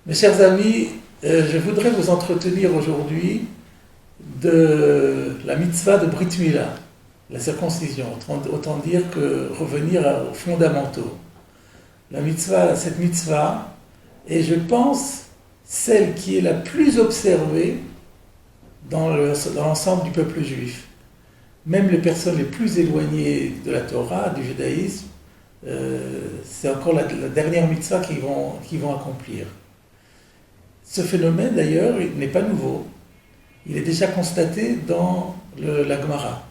Mes chers amis, je voudrais vous entretenir aujourd'hui de la mitzvah de Brit Mila, la circoncision, autant dire que revenir aux fondamentaux. Cette mitzvah est, je pense, celle qui est la plus observée dans l'ensemble du peuple juif. Même les personnes les plus éloignées de la Torah, du judaïsme, c'est encore la dernière mitzvah qu'ils vont accomplir. Ce phénomène, d'ailleurs, n'est pas nouveau. Il est déjà constaté dans la Gemara.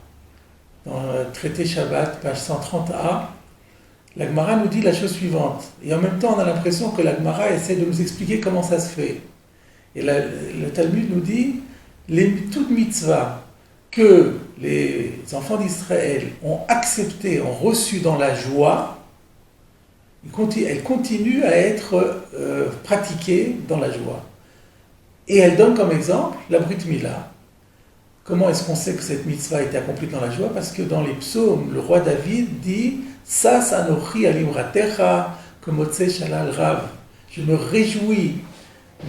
Dans le traité Shabbat, page 130a, la Gemara nous dit la chose suivante. Et en même temps, on a l'impression que la Gemara essaie de nous expliquer comment ça se fait. Et le Talmud nous dit, toute mitzvah que les enfants d'Israël ont acceptée, ont reçue dans la joie, elle continue à être pratiquée dans la joie. Et elle donne comme exemple la Brit Mila. Comment est-ce qu'on sait que cette mitzvah a été accomplie dans la joie? Parce que dans les psaumes, le roi David dit « Sas anochi alimratecha komotse shalal rav » Je me réjouis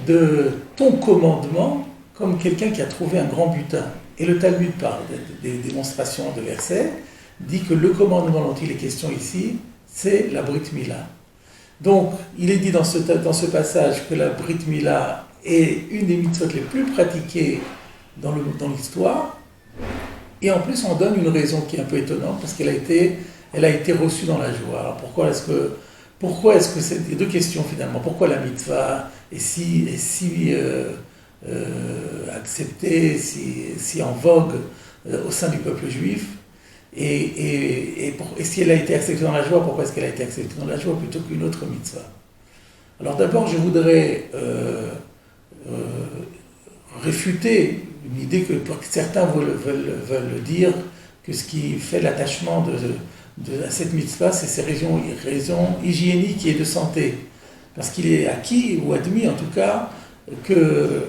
de ton commandement comme quelqu'un qui a trouvé un grand butin. Et le Talmud parle des démonstrations de versets, dit que le commandement dont il est question ici, c'est la Brit Mila. Donc, il est dit dans ce passage que la Brit Mila est une des mitzvot les plus pratiquées dans l'histoire. Et en plus, on donne une raison qui est un peu étonnante, parce qu'elle a été reçue dans la joie. Alors pourquoi est-ce que c'est deux questions finalement? Pourquoi la mitzvah est si acceptée, si en vogue au sein du peuple juif? Et si elle a été acceptée dans la joie, pourquoi est-ce qu'elle a été acceptée dans la joie plutôt qu'une autre mitzvah? Alors d'abord, je voudrais réfuter une idée que certains veulent dire que ce qui fait l'attachement à cette mitzvah, c'est ces raisons hygiéniques et de santé. Parce qu'il est acquis, ou admis en tout cas, que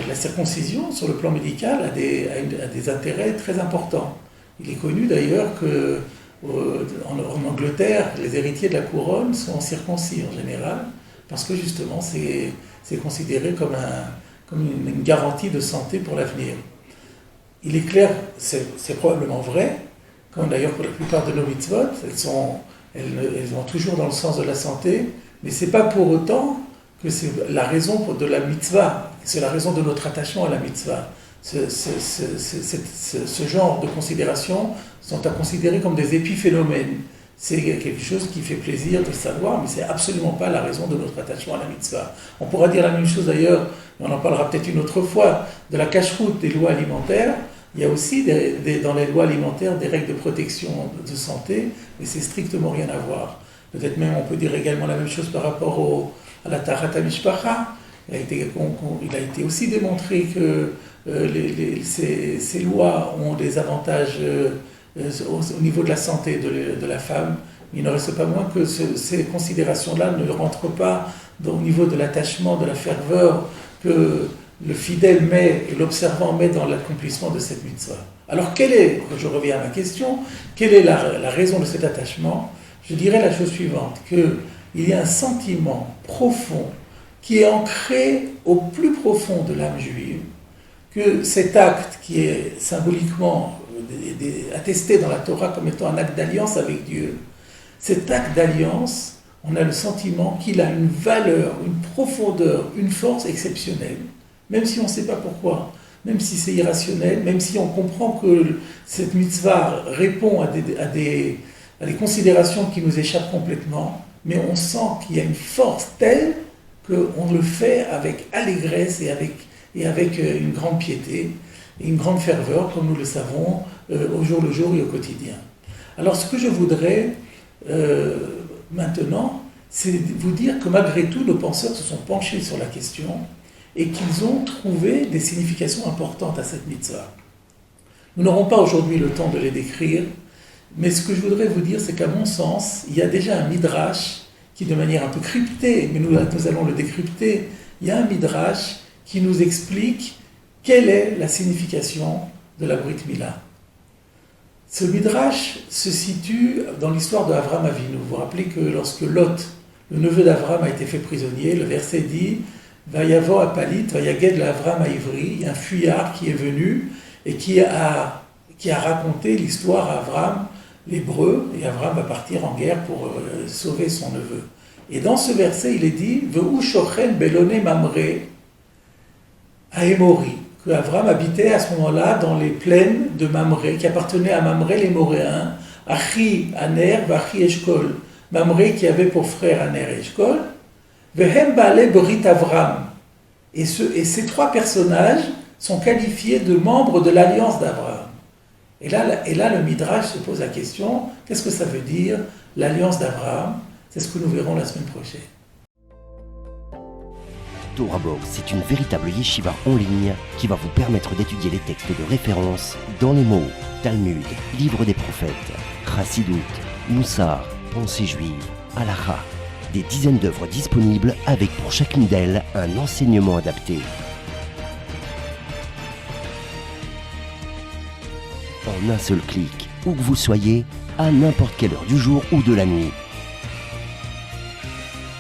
la circoncision, sur le plan médical, a des intérêts très importants. Il est connu d'ailleurs qu'en Angleterre, les héritiers de la couronne sont circoncis en général, parce que justement c'est considéré comme une garantie de santé pour l'avenir. Il est clair, c'est probablement vrai, comme d'ailleurs pour la plupart de nos mitzvot, elles vont toujours dans le sens de la santé, mais ce n'est pas pour autant que c'est la raison de la mitzvah, c'est la raison de notre attachement à la mitzvah. Ce genre de considérations sont à considérer comme des épiphénomènes. C'est quelque chose qui fait plaisir de savoir, mais ce n'est absolument pas la raison de notre attachement à la mitzvah. On pourra dire la même chose d'ailleurs, mais on en parlera peut-être une autre fois, de la cacheroute des lois alimentaires. Il y a aussi dans les lois alimentaires des règles de protection de santé, mais c'est strictement rien à voir. Peut-être même on peut dire également la même chose par rapport à la Taharat HaMishpacha. Il a été aussi démontré que ces lois ont des avantages au niveau de la santé de la femme. Il ne reste pas moins que ces considérations-là ne rentrent pas au niveau de l'attachement, de la ferveur que le fidèle met et l'observant met dans l'accomplissement de cette mitzvah. Alors je reviens à ma question, quelle est la raison de cet attachement? Je dirais la chose suivante, qu'il y a un sentiment profond qui est ancré au plus profond de l'âme juive, que cet acte qui est symboliquement attesté dans la Torah comme étant un acte d'alliance avec Dieu, cet acte d'alliance, on a le sentiment qu'il a une valeur, une profondeur, une force exceptionnelle, même si on ne sait pas pourquoi, même si c'est irrationnel, même si on comprend que cette mitzvah répond à des considérations qui nous échappent complètement, mais on sent qu'il y a une force telle qu'on le fait avec allégresse et avec une grande piété et une grande ferveur, comme nous le savons, au jour le jour et au quotidien. Alors ce que je voudrais maintenant, c'est vous dire que malgré tout, nos penseurs se sont penchés sur la question et qu'ils ont trouvé des significations importantes à cette mitzvah. Nous n'aurons pas aujourd'hui le temps de les décrire, mais ce que je voudrais vous dire, c'est qu'à mon sens, il y a déjà un midrash qui, de manière un peu cryptée, mais nous allons le décrypter, il y a un midrash qui nous explique quelle est la signification de la Brit Mila. Ce midrash se situe dans l'histoire d'Avram Avinu. Vous vous rappelez que lorsque Lot, le neveu d'Avram, a été fait prisonnier, le verset dit Vayavo Apalit, Vayaged l'Avram à Ivry, un fuyard qui est venu et qui a raconté l'histoire à Avram, l'hébreu, et Avram va partir en guerre pour sauver son neveu. Et dans ce verset, il est dit Ve'u shochen belone mamre à Émori, que Avram habitait à ce moment-là dans les plaines de Mamré, qui appartenaient à Mamré les Moréens, Achi Aner, Vachi Eshkol. Mamré qui avait pour frère Aner et Eshkol, Vehem Baale Berit Avram. Et ces trois personnages sont qualifiés de membres de l'alliance d'Abraham. Et là, le Midrash se pose la question, qu'est-ce que ça veut dire, l'alliance d'Abraham? C'est ce que nous verrons la semaine prochaine. Torah Box, c'est une véritable yeshiva en ligne qui va vous permettre d'étudier les textes de référence dans les mots Talmud, Livre des prophètes, Chassidut, Moussar, Pensée juive, Halakha. Des dizaines d'œuvres disponibles avec pour chacune d'elles un enseignement adapté. En un seul clic, où que vous soyez, à n'importe quelle heure du jour ou de la nuit.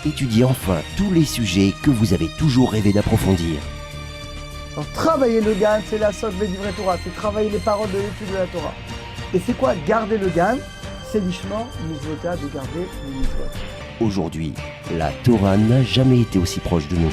Étudiez enfin tous les sujets que vous avez toujours rêvé d'approfondir. Alors, travailler le GAN, c'est la socle de l'ivre Torah, c'est travailler les paroles de l'étude de la Torah. Et c'est quoi garder le GAN? C'est l'ishma, mitzvota, de garder les mitzvot. Aujourd'hui, la Torah n'a jamais été aussi proche de nous.